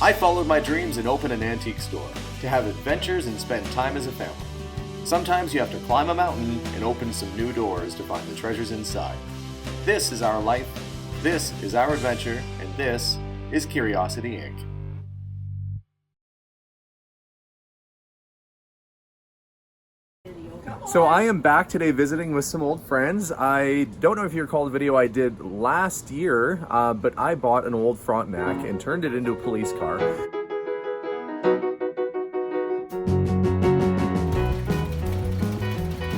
I followed my dreams and opened an antique store to have adventures and spend time as a family. Sometimes you have to climb a mountain and open some new doors to find the treasures inside. This is our life, this is our adventure, and this is Curiosity Inc. So I am back today visiting with some old friends. I don't know if you recall the video I did last year, but I bought an old Frontenac and turned it into a police car.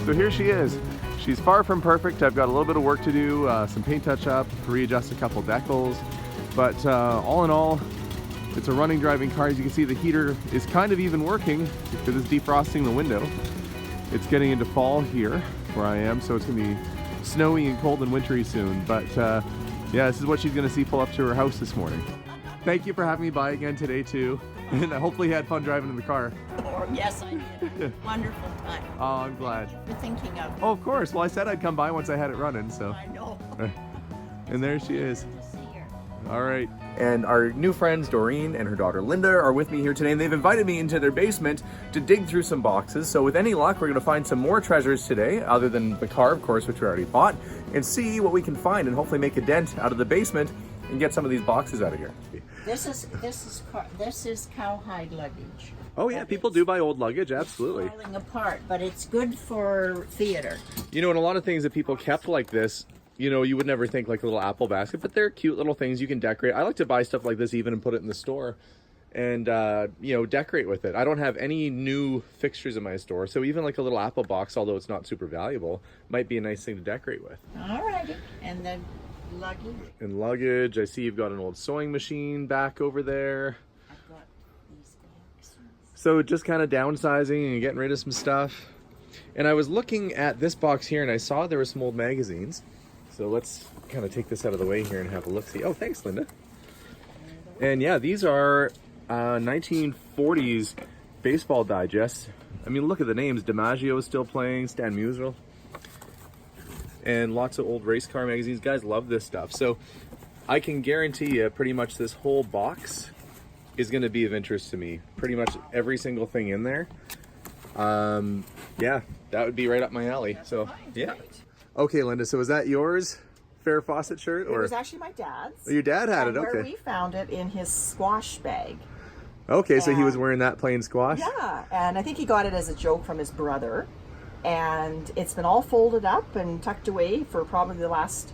So here she is. She's far from perfect. I've got a little bit of work to do, some paint touch up, readjust a couple decals, but all in all, it's a running, driving car. As you can see, the heater is kind of even working because it's defrosting the window. It's getting into fall here where I am, so it's gonna be snowy and cold and wintry soon. But yeah, this is what she's gonna see pull up to her house this morning. Thank you for having me by again today too. And hopefully you had fun driving in the car. Yes, I did. Wonderful time. Oh, I'm glad. Thank you for thinking of me. Oh, of course. Well, I said I'd come by once I had it running, so. I know. And there she is. Good to see her. All right. And our new friends, Doreen and her daughter Linda, are with me here today, and they've invited me into their basement to dig through some boxes. So with any luck, we're going to find some more treasures today, other than the car, of course, which we already bought, and see what we can find and hopefully make a dent out of the basement and get some of these boxes out of here. This is cowhide luggage. Oh yeah, people do buy old luggage, absolutely. Falling apart, but it's good for theater. You know, and a lot of things that people kept like this, you know, you would never think like a little apple basket, but they're cute little things you can decorate. I like to buy stuff like this even and put it in the store and, you know, decorate with it. I don't have any new fixtures in my store, so even like a little apple box, although it's not super valuable, might be a nice thing to decorate with. Alrighty, and then luggage. And luggage, I see you've got an old sewing machine back over there. I've got these boxes. So just kind of downsizing and getting rid of some stuff. And I was looking at this box here and I saw there were some old magazines. So let's kind of take this out of the way here and have a look-see. Oh, thanks, Linda. And yeah, these are 1940s baseball digests. I mean, look at the names. DiMaggio is still playing, Stan Musial. And lots of old race car magazines. Guys love this stuff. So I can guarantee you pretty much this whole box is going to be of interest to me. Pretty much every single thing in there. Yeah, that would be right up my alley. That's so fine, yeah. great. Okay, Linda, so was that yours? Farrah Fawcett shirt? Or It was actually my dad's. Oh, your dad had and it, where okay. we found it in his squash bag. Okay, so he was And- wearing that playing squash? Yeah, and I think he got it as a joke from his brother. And it's been all folded up and tucked away for probably the last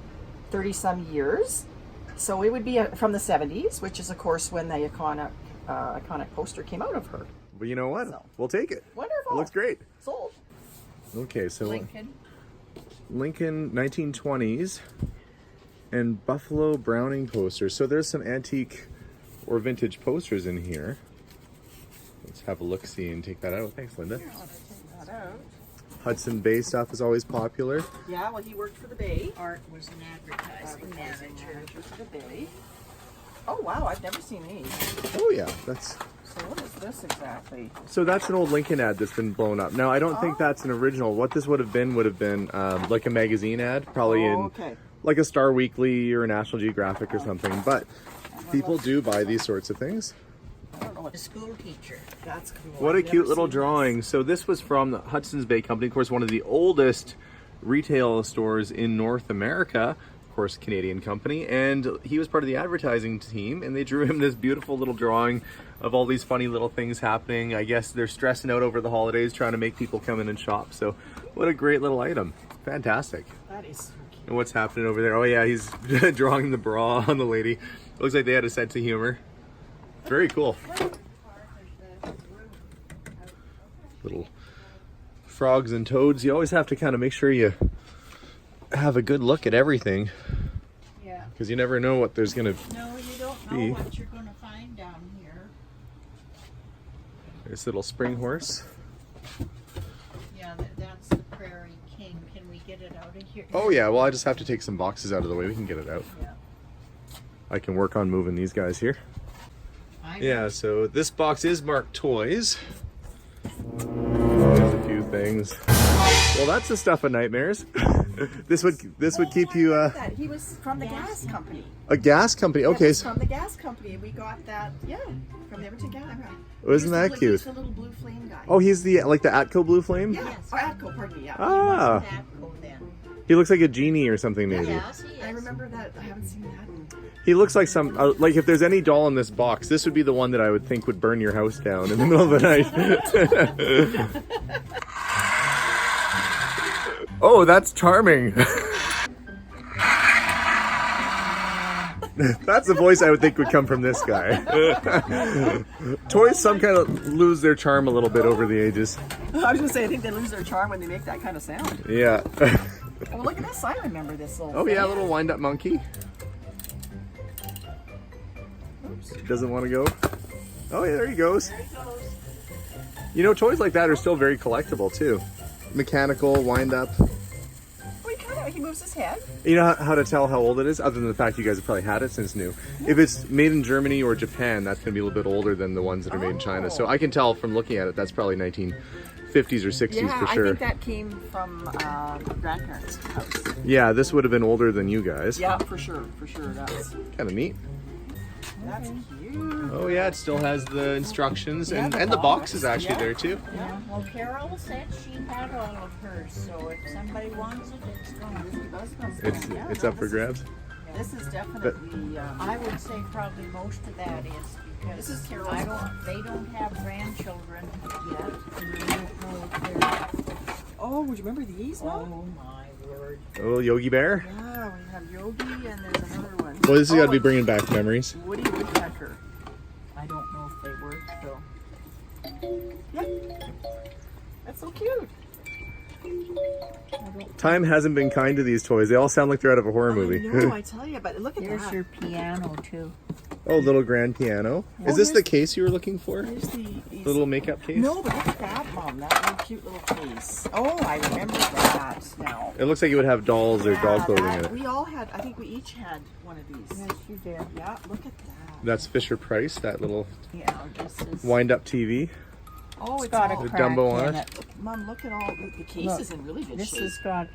30-some years. So it would be from the 70s, which is, of course, when the iconic poster came out of her. But you know what? So. We'll take it. Wonderful. It looks great. Sold. Okay, so Lincoln. 1920s and Buffalo Browning posters. So there's some antique or vintage posters in here. Let's have a look-see and take that out. Thanks, Linda. Here, I'll take that out. Hudson Bay stuff is always popular. Yeah, well, he worked for the Bay. Art was an advertising manager. For the Bay. Oh, wow, I've never seen these. Oh yeah, that's So what is this exactly? so that's an old Lincoln ad that's been blown up. Now I don't think that's an original. What this would have been like a magazine ad, probably in Okay. like a Star Weekly or a National Geographic or something. But people do buy these sorts of things. I don't know what A school teacher. that's cool. What a I've cute never little seen this. drawing. So this was from the Hudson's Bay Company, of course, one of the oldest retail stores in North America, of course, Canadian company, and he was part of the advertising team, and they drew him this beautiful little drawing of all these funny little things happening. I guess they're stressing out over the holidays, trying to make people come in and shop. So what a great little item. Fantastic. That is so cute. And what's happening over there? Oh yeah, he's drawing the bra on the lady. Looks like they had a sense of humor. Very cool. Little frogs and toads. You always have to kind of make sure you have a good look at everything, Yeah. because you never know what there's gonna No, you don't Be. know what you're going to find down here. This little spring horse. Yeah, that's the Prairie King. Can we get it out of here? Oh yeah, well I just have to take some boxes out of the way. We can get it out. Yeah. I can work on moving these guys here. Yeah, so this box is marked toys. There's a few things. Well, that's the stuff of nightmares. This would keep you He was from the gas company. a gas company. Okay, Yes, so from the gas company. We got that, from the Everton Gas. Isn't that cute? He's the little blue flame guy. oh, he's the like the Atco Blue Flame. Yeah, Yes. or Atco, pardon me, yeah. Ah, Atco then. he looks like a genie or something maybe. Yes, he I is. remember that. I haven't seen that in... He looks like some like if there's any doll in this box, this would be the one that I would think would burn your house down in the middle of the night. Oh, that's charming. That's the voice I would think would come from this guy. Toys some kind of lose their charm a little bit over the ages. I was going to say, I think they lose their charm when they make that kind of sound. Yeah. Oh, look at this. I remember this little Oh thing. yeah, a little wind-up monkey. Oops. Doesn't want to go. Oh yeah, there he goes. There he goes. You know, toys like that are still very collectible too. Mechanical, wind-up. Oh, he moves his head. You know how to tell how old it is, other than the fact you guys have probably had it since new. If it's made in Germany or Japan, that's going to be a little bit older than the ones that are made in China. So I can tell from looking at it, that's probably 1950s or 60s Yeah, for sure. I think that came from grandparents' house. Yeah, this would have been older than you guys. Yeah, for sure, that's Kind of neat. cute. Oh yeah, it still has the instructions Yeah, and the the box is box, actually yeah. there too. Yeah, well, Carol said she had all of hers, so if somebody wants it, it's gone. It's up for grabs. This is definitely. I would say probably most of that is because This is Carol's they don't have grandchildren yet, and they don't know if they're. Oh, would you remember these? Oh my word! A little Yogi Bear. Yeah, we have Yogi and there's another one. Well, this has got to be and bringing back memories. Woody Woodpecker. I don't know if they work though. Yeah, that's so cute. Time hasn't been kind to these toys. They all sound like they're out of a horror movie. I know, I tell you, but look at Here's that. your piano too. Oh, little grand piano. Is this the case you were looking for? Here's the Little makeup case? No, but look at that, Mom. That little cute little case. Oh, I remember that now. It looks like it would have dolls or Yeah, doll clothing that- in it. We all had. I think we each had one of these. Yes, you did. Yeah, look at that. That's Fisher Price, that little Yeah, this is. wind-up TV. Oh, It's got a all, crack Dumbo on in it. it. Mom, look at all the case Look, is in really good This shape. has got.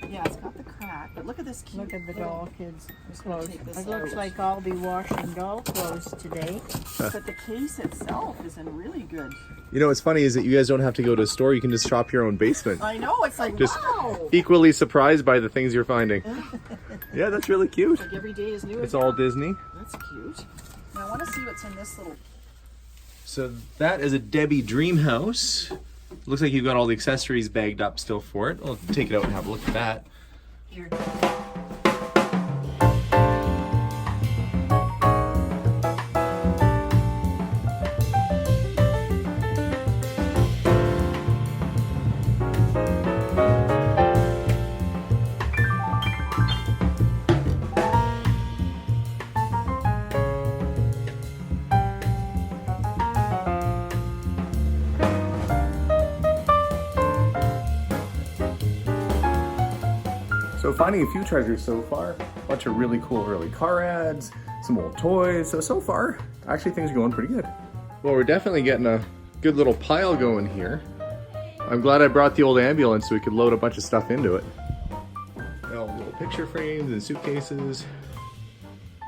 Yeah, it's got the crack, but look at this cute. Look at the little- doll kids' just gonna clothes. take this It looks out. like I'll be washing doll clothes today. But the case itself is in really good. You know what's funny is that you guys don't have to go to a store. You can just shop your own basement. I know. It's like Just wow. equally surprised by the things you're finding. Yeah, that's really cute. Like every day is new. It's again. all Disney. That's cute. Now I want to see what's in this little. So that is a Debbie Dream House. Looks like you've got all the accessories bagged up still for it. I'll take it out and have a look at that. Here. So finding a few treasures so far. A bunch of really cool early car ads, some old toys. So far, actually things are going pretty good. Well, we're definitely getting a good little pile going here. I'm glad I brought the old ambulance so we could load a bunch of stuff into it. Now, little picture frames and suitcases.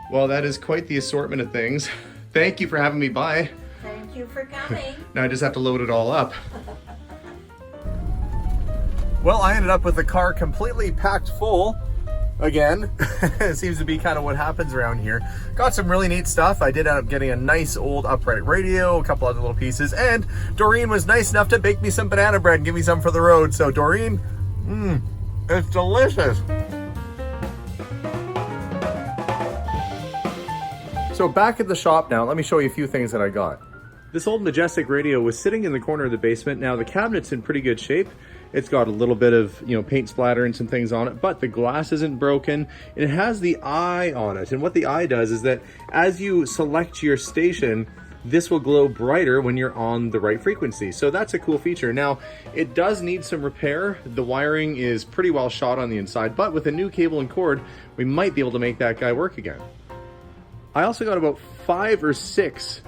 Well, that is quite the assortment of things. Thank you for having me by. Thank you for coming. Now I just have to load it all up. Well, I ended up with the car completely packed full again. It seems to be kind of what happens around here. Got some really neat stuff. I did end up getting a nice old upright radio, a couple other little pieces, and Doreen was nice enough to bake me some banana bread and give me some for the road. So Doreen, it's delicious. So back at the shop now, let me show you a few things that I got. This old Majestic radio was sitting in the corner of the basement. Now the cabinet's in pretty good shape. It's got a little bit of, paint splatter and some things on it, but the glass isn't broken. It has the eye on it. And what the eye does is that as you select your station, this will glow brighter when you're on the right frequency. So that's a cool feature. Now, it does need some repair. The wiring is pretty well shot on the inside, but with a new cable and cord, we might be able to make that guy work again. I also got about 5 or 6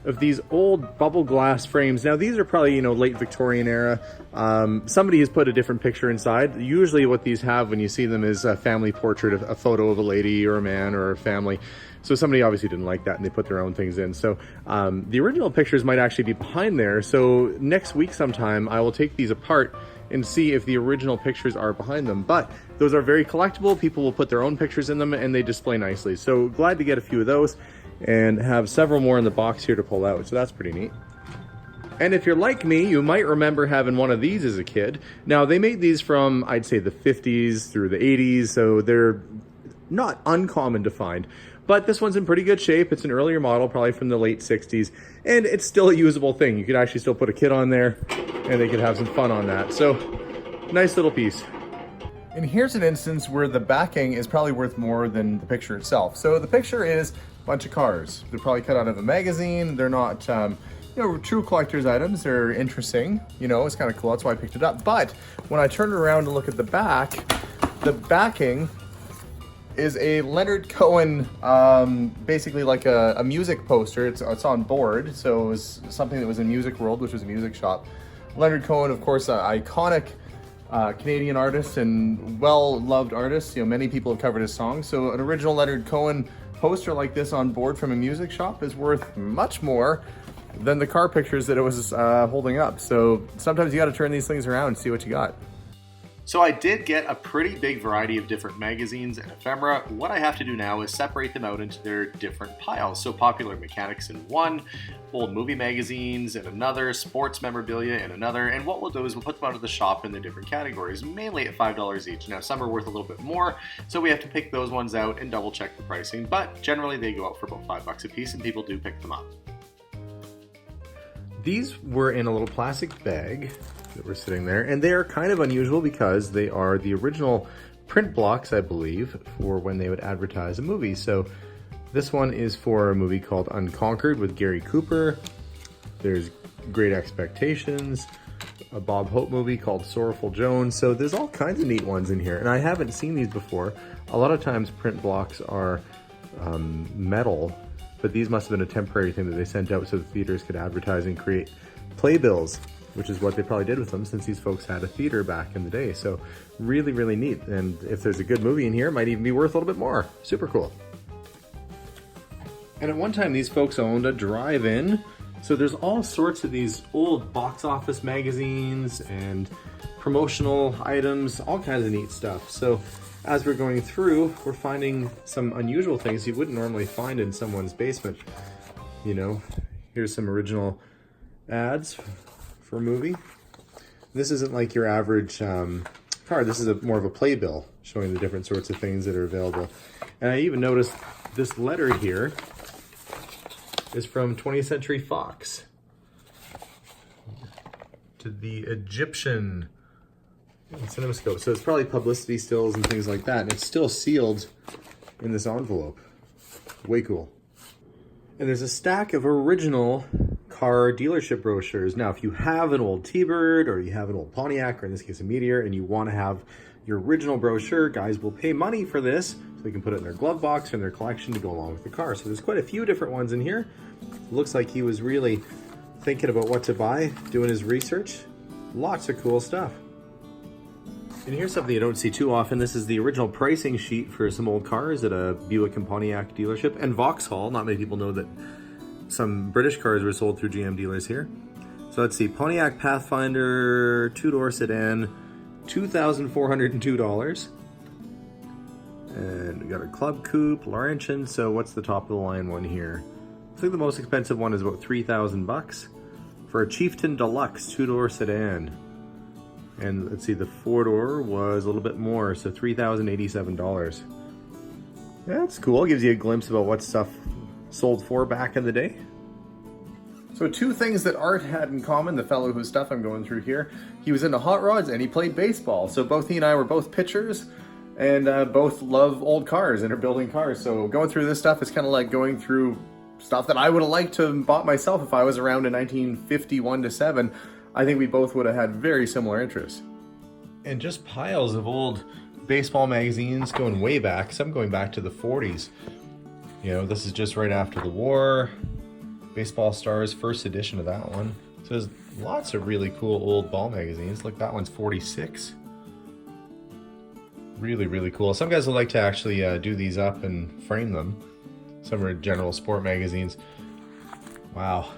of these old bubble glass frames. Now these are probably, you know, late Victorian era. Somebody has put a different picture inside. Usually what these have when you see them is a family portrait, a photo of a lady or a man or a family. So somebody obviously didn't like that and they put their own things in. So the original pictures might actually be behind there. So next week sometime I will take these apart and see if the original pictures are behind them. But those are very collectible. People will put their own pictures in them and they display nicely. So glad to get a few of those and have several more in the box here to pull out. So that's pretty neat. And if you're like me, you might remember having one of these as a kid. Now they made these from, I'd say, the 50s through the 80s. So they're not uncommon to find. But this one's in pretty good shape. It's an earlier model, probably from the late 60s. And it's still a usable thing. You could actually still put a kid on there and they could have some fun on that. So nice little piece. And here's an instance where the backing is probably worth more than the picture itself. So the picture is a bunch of cars. They're probably cut out of a magazine. They're not, you know, true collector's items. They're interesting. You know, it's kind of cool. That's why I picked it up. But when I turn around and look at the back, the backing is a Leonard Cohen, basically like a music poster. It's on board. So it was something that was in Music World, which was a music shop. Leonard Cohen, of course, an iconic Canadian artist and well-loved artist. You know, many people have covered his songs. So an original Leonard Cohen poster like this on board from a music shop is worth much more than the car pictures that it was holding up. So sometimes you got to turn these things around and see what you got. So I did get a pretty big variety of different magazines and ephemera. What I have to do now is separate them out into their different piles. So popular mechanics in one, old movie magazines in another, sports memorabilia in another, and what we'll do is we'll put them out of the shop in the different categories, mainly at $5 each. Now some are worth a little bit more, so we have to pick those ones out and double check the pricing, but generally they go out for about $5 a piece and people do pick them up. These were in a little plastic bag that were sitting there, and they are kind of unusual because they are the original print blocks, I believe, for when they would advertise a movie. So this one is for a movie called Unconquered with Gary Cooper. There's Great Expectations, a Bob Hope movie called Sorrowful Jones. So there's all kinds of neat ones in here, and I haven't seen these before. A lot of times print blocks are metal, but these must have been a temporary thing that they sent out so the theaters could advertise and create playbills, which is what they probably did with them since these folks had a theater back in the day. So really, really neat. And if there's a good movie in here, it might even be worth a little bit more. Super cool. And at one time, these folks owned a drive-in. So there's all sorts of these old box office magazines and promotional items, all kinds of neat stuff. So as we're going through, we're finding some unusual things you wouldn't normally find in someone's basement. You know, here's some original ads for a movie. This isn't like your average card. This is more of a playbill showing the different sorts of things that are available. And I even noticed this letter here is from 20th Century Fox to the Egyptian CinemaScope. So it's probably publicity stills and things like that. And it's still sealed in this envelope. Way cool. And there's a stack of original car dealership brochures. Now, if you have an old T-Bird or you have an old Pontiac, or in this case a Meteor, and you want to have your original brochure, guys will pay money for this so they can put it in their glove box or in their collection to go along with the car. So there's quite a few different ones in here. It looks like he was really thinking about what to buy, doing his research. Lots of cool stuff. And here's something you don't see too often. This is the original pricing sheet for some old cars at a Buick and Pontiac dealership, and Vauxhall. Not many people know that some British cars were sold through GM dealers here. So let's see, Pontiac Pathfinder, two-door sedan, $2,402. And we got a Club Coupe, Laurentian. So what's the top of the line one here? I think the most expensive one is about $3,000 for a Chieftain Deluxe two-door sedan. And let's see, the four-door was a little bit more, so $3,087. That's cool. Gives you a glimpse about what stuff sold for back in the day. So two things that Art had in common, the fellow whose stuff I'm going through here, he was into hot rods and he played baseball. So both he and I were both pitchers and both love old cars and are building cars. So going through this stuff is kind of like going through stuff that I would have liked to have bought myself if I was around in 1951 to 7. I think we both would have had very similar interests. And just piles of old baseball magazines going way back, some going back to the 40s. You know, this is just right after the war. Baseball Stars, first edition of that one. So there's lots of really cool old ball magazines. Look, that one's 46. Really, really cool. Some guys would like to actually do these up and frame them. Some are general sport magazines. Wow.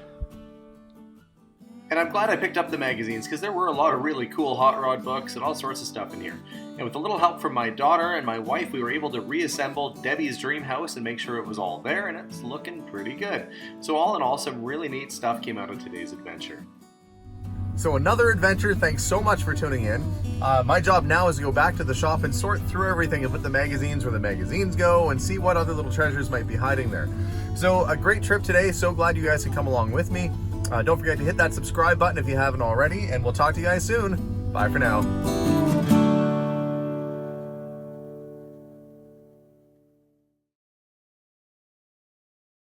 And I'm glad I picked up the magazines because there were a lot of really cool hot rod books and all sorts of stuff in here. And with a little help from my daughter and my wife, we were able to reassemble Debbie's dream house and make sure it was all there, and it's looking pretty good. So all in all, some really neat stuff came out of today's adventure. So another adventure. Thanks so much for tuning in. My job now is to go back to the shop and sort through everything and put the magazines where the magazines go and see what other little treasures might be hiding there. So a great trip today. So glad you guys could come along with me. Don't forget to hit that subscribe button if you haven't already, and we'll talk to you guys soon. Bye for now.